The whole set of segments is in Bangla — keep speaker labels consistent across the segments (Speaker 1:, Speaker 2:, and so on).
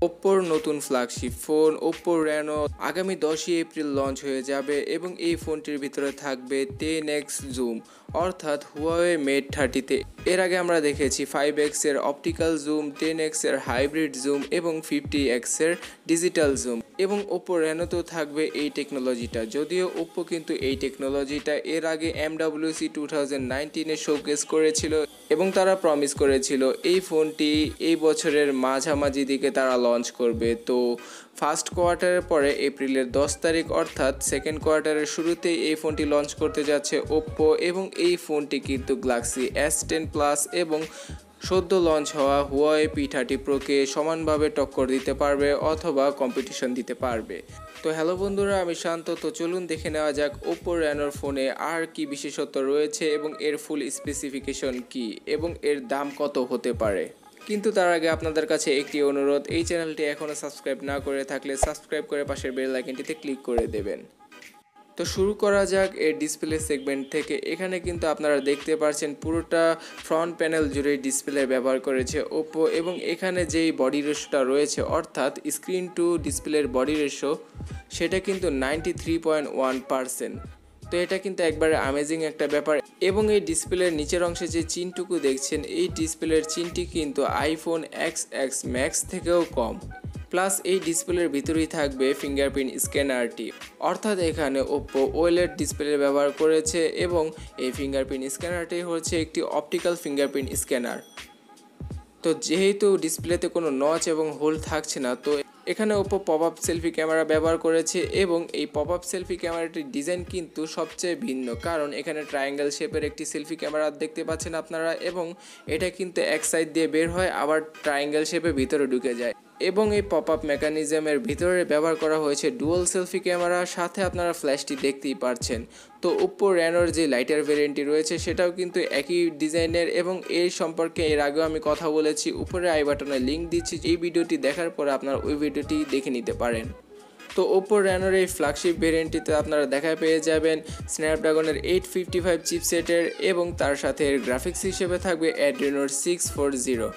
Speaker 1: ওপ্পোর নতুন ফ্ল্যাগশিপ ফোন ওপ্পো রেনো আগামী 10ই এপ্রিল লঞ্চ হয়ে যাবে এবং এই ফোনটির ভিতরে থাকবে 10x জুম অর্থাৎ হুয়াওয়ে মেট 30তে। এর আগে আমরা দেখেছি 5x এর অপটিক্যাল জুম, 10x এর হাইব্রিড জুম এবং 50x এর ডিজিটাল জুম এবং ওপ্পো রেনোতেও থাকবে এই টেকনোলজিটা। যদিও ওপ্পো কিন্তু এই টেকনোলজিটা এর আগে MWC 2019-এ শোকেস করেছিল এবং তারা প্রমিস করেছিল এই ফোনটি এই বছরের মাঝামাঝি দিকে তারা লঞ্চ করবে। তো ফার্স্ট কোয়ার্টারের পরে এপ্রিলের 10 তারিখ অর্থাৎ সেকেন্ড কোয়ার্টারের শুরুতেই এই ফোনটি লঞ্চ করতে যাচ্ছে ওপ্পো এবং এই ফোনটি কিন্তু গ্যালাক্সি S10 প্লাস এবং সদ্য লঞ্চ হওয়া হুয়াওয়ে P30 প্রোকে সমানভাবে টক্কর দিতে পারবে অথবা কম্পিটিশন দিতে পারবে। তো হ্যালো বন্ধুরা, আমি শান্ত। তো চলুন দেখে নেওয়া যাক ওপ্পো রেনোর ফোনে আর কি বিশেষত্ব রয়েছে এবং এর ফুল স্পেসিফিকেশন কি এবং এর দাম কত হতে পারে। কিন্তু তার আগে আপনাদের কাছে একটি অনুরোধ, এই চ্যানেলটি এখনও সাবস্ক্রাইব না করে থাকলে সাবস্ক্রাইব করে পাশের বেল আইকনটিতে ক্লিক করে দেবেন। তো শুরু করা যাক এর ডিসপ্লে সেগমেন্ট থেকে। এখানে কিন্তু আপনারা দেখতে পাচ্ছেন পুরোটা ফ্রন্ট প্যানেল জুড়ে ডিসপ্লে ব্যবহার করেছে ওপ্পো এবং এখানে যেই বডি রেশিওটা রয়েছে অর্থাৎ স্ক্রিন টু ডিসপ্লের বডি রেশিও সেটা কিন্তু 93.1%। তো এটা কিন্তু একবারে অ্যামেজিং একটা ব্যাপার এবং এই ডিসপ্লের নিচের অংশে যে চিনটুকু দেখছেন এই ডিসপ্লের চিনটি কিন্তু আইফোন XS ম্যাক্স থেকেও কম। প্লাস এই ডিসপ্লের ভিতরেই থাকবে ফিঙ্গারপ্রিন্ট স্ক্যানারটি, অর্থাৎ এখানে ওপ্পো ওএলইডি ডিসপ্লে ব্যবহার করেছে এবং এই ফিঙ্গারপ্রিন্ট স্ক্যানারটি হচ্ছে একটি অপটিক্যাল ফিঙ্গারপ্রিন্ট স্ক্যানার। তো যেহেতু ডিসপ্লেতে কোনো নচ এবং হোল থাকছে না, তো এখানে Oppo pop up selfie camera ব্যবহার করেছে এবং এই পপ আপ সেলফি ক্যামেরাটির ডিজাইন কিন্তু সবচেয়ে ভিন্ন, কারণ এখানে ট্রায়াঙ্গেল শেপের একটি সেলফি ক্যামেরা দেখতে পাচ্ছেন আপনারা এবং এটা কিন্তু এক সাইড দিয়ে বের হয় আবার ট্রায়াঙ্গেল শেপে ভিতরে ঢুকে যায় এবং এই পপ আপ মেকানিজমের ভিতরে ব্যবহার করা হয়েছে ডুয়াল সেলফি ক্যামেরা, সাথে আপনারা ফ্ল্যাশটি দেখতেই পারছেন। তো ওপ্পো রেনোর যে লাইটার ভেরিয়েন্টটি রয়েছে সেটাও কিন্তু একই ডিজাইনের এবং এর সম্পর্কে এর আগেও আমি কথা বলেছি, উপরে আই বাটনে লিঙ্ক দিচ্ছি, এই ভিডিওটি দেখার পরে আপনারা ওই ভিডিওটি দেখে নিতে পারেন। তো ওপ্পো রেনোর এই ফ্ল্যাগশিপ ভেরিয়েন্টটিতে আপনারা দেখা পেয়ে যাবেন স্ন্যাপড্রাগনের 855 চিপসেটের এবং তার সাথে এর গ্রাফিক্স হিসেবে থাকবে অ্যাড্রেনোর 640।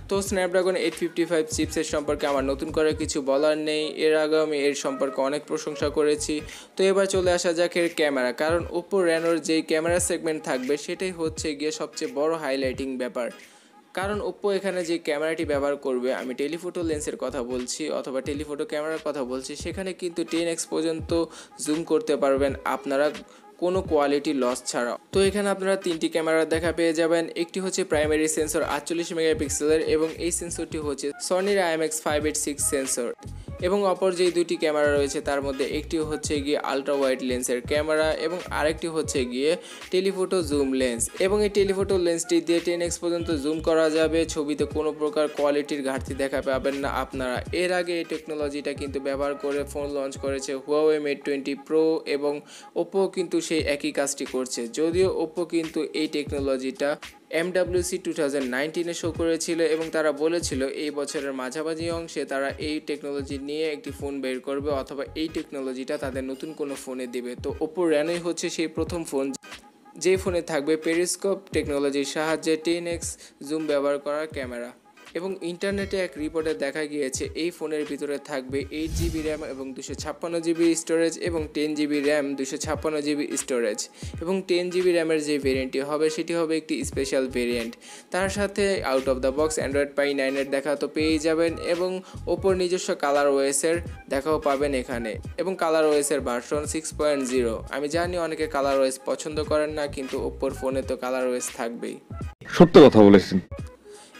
Speaker 1: তো স্ন্যাপড্রাগন 855 চিপসেট সম্পর্কে আমার নতুন করে কিছু বলার নেই, এর আগে আমি এর সম্পর্কে অনেক প্রশংসা করেছি। তো এবার চলে আসা যাক এর ক্যামেরা, কারণ ওপ্পো রেনোর যেই ক্যামেরা সেগমেন্ট থাকবে সেটাই হচ্ছে গিয়ে সবচেয়ে বড় হাইলাইটিং ব্যাপার। কারণ ওপ্পো এখানে যে ক্যামেরাটি ব্যবহার করবে, আমি টেলিফোটো লেন্সের কথা বলছি অথবা টেলিফোটো ক্যামেরার কথা বলছি, সেখানে কিন্তু 10x পর্যন্ত জুম করতে পারবেন আপনারা কোনো কোয়ালিটি লস ছাড়া। তো এখানে আপনারা তিনটি ক্যামেরা দেখা পেয়ে যাবেন। একটি হচ্ছে প্রাইমারি সেন্সর 48 মেগাপিক্সেলের এবং এই সেন্সরটি হচ্ছে সনির IMX586 সেন্সর এবং অপর যেই দুটি ক্যামেরা রয়েছে তার মধ্যে একটি হচ্ছে গিয়ে আলট্রা ওয়াইড লেন্সের ক্যামেরা এবং আরেকটি হচ্ছে গিয়ে টেলিফোটো জুম লেন্স এবং এই টেলিফোটো লেন্সটি দিয়ে 10x পর্যন্ত জুম করা যাবে। ছবিতে কোনো প্রকার কোয়ালিটির ঘাটতি দেখা পাবেন না আপনারা। এর আগে এই টেকনোলজিটা কিন্তু ব্যবহার করে ফোন লঞ্চ করেছে হুয়াওয়ে মেট 20 প্রো এবং ওপ্পো কিন্তু সেই একই কাজটি করছে। যদিও ওপ্পো কিন্তু এই টেকনোলজিটা MWC 2019-এ শো করেছিল এবং তারা বলেছিল এই বছরের মাঝামাঝি অংশে তারা এই টেকনোলজি নিয়ে একটি ফোন বের করবে অথবা এই টেকনোলজিটা তাদের নতুন কোনো ফোনে দেবে। তো ওপ্পো রেনোই হচ্ছে সেই প্রথম ফোন যে ফোনে থাকবে পেরিস্কোপ টেকনোলজির সাহায্যে 10x জুম ব্যবহার করার ক্যামেরা এবং ইন্টারনেটে এক রিপোর্টে দেখা গিয়েছে এই ফোনের ভিতরে থাকবে 8GB র্যাম এবং 256GB স্টোরেজ এবং 10GB র্যাম 256GB স্টোরেজ এবং 10GB র্যামের যে ভেরিয়েন্টটি হবে সেটি হবে একটি স্পেশাল ভেরিয়েন্ট। তার সাথে out of the box Android pie 9-এর দেখা তো পেয়েই যাবেন এবং ওপোর নিজস্ব কালার ওএসের দেখাও পাবেন এখানে এবং কালার ওএসের ভার্সন 6.0। আমি জানি অনেকে কালার ওএস পছন্দ করেন না, কিন্তু ওপোর ফোনে তো কালার ওএস থাকবেই।
Speaker 2: সত্য কথা বলেছেন।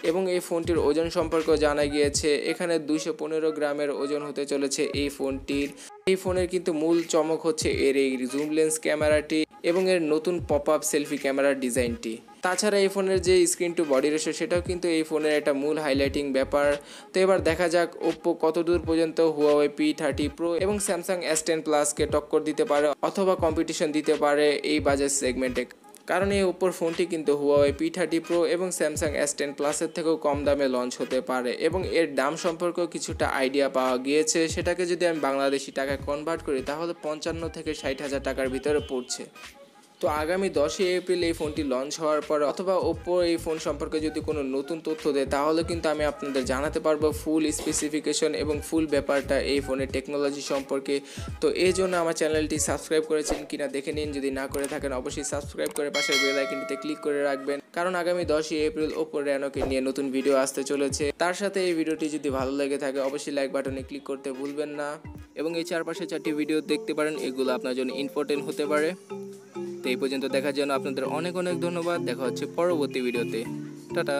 Speaker 1: এবং এই ফোনটির ওজন সম্পর্কেও জানা গিয়েছে এখানে 215 গ্রামের ওজন হতে চলেছে এই ফোনটির। এই ফোনের কিন্তু মূল চমক হচ্ছে এর এই জুম লেন্স ক্যামেরাটি এবং এর নতুন পপ আপ সেলফি ক্যামেরার ডিজাইনটি। তাছাড়া এই ফোনের যে স্ক্রিন টু বডি রেশিও সেটাও কিন্তু এই ফোনের একটা মূল হাইলাইটিং ব্যাপার। তো এবার দেখা যাক ওপ্পো কতদূর পর্যন্ত হুয়াওয়ে P30 প্রো এবং স্যামসাং S10 প্লাসকে টক্কর দিতে পারে অথবা কম্পিটিশন দিতে পারে এই বাজেট সেগমেন্টে, কারণ এই ওপ্পোর ফোনটি কিন্তু হুয়াওয়ে P30 প্রো এবং স্যামসাং S10 প্লাসের থেকেও কম দামে লঞ্চ হতে পারে এবং এর দাম সম্পর্কেও কিছুটা আইডিয়া পাওয়া গিয়েছে। সেটাকে যদি আমি বাংলাদেশি টাকায় কনভার্ট করি তাহলে 55 থেকে 60 হাজার টাকার ভিতরে পড়ছে। তো আগামী 10ই এপ্রিল এই ফোনটি লঞ্চ হওয়ার পর অথবা ওপ্পো এই ফোন সম্পর্কে যদি কোনো নতুন তথ্য দেয় তাহলে কিন্তু আমি আপনাদের জানাতে পারবো ফুল স্পেসিফিকেশন এবং ফুল ব্যাপারটা এই ফোনের টেকনোলজি সম্পর্কে। তো এই জন্য আমার চ্যানেলটি সাবস্ক্রাইব করেছেন কিনা দেখে নিন, যদি না করে থাকেন অবশ্যই সাবস্ক্রাইব করে পাশের বেল আইকনটিতে ক্লিক করে রাখবেন, কারণ আগামী 10ই এপ্রিল ওপ্পো রেনোকে নিয়ে নতুন ভিডিও আসতে চলেছে। তার সাথে এই ভিডিওটি যদি ভালো লেগে থাকে অবশ্যই লাইক বাটনে ক্লিক করতে ভুলবেন না এবং এই চারপাশে 4টি ভিডিও দেখতে পারেন, এগুলো আপনার জন্য ইম্পর্টেন্ট হতে পারে। তো এই পর্যন্ত দেখার জন্য আপনাদের অনেক অনেক ধন্যবাদ। দেখা হচ্ছে পরবর্তী ভিডিওতে। টাটা।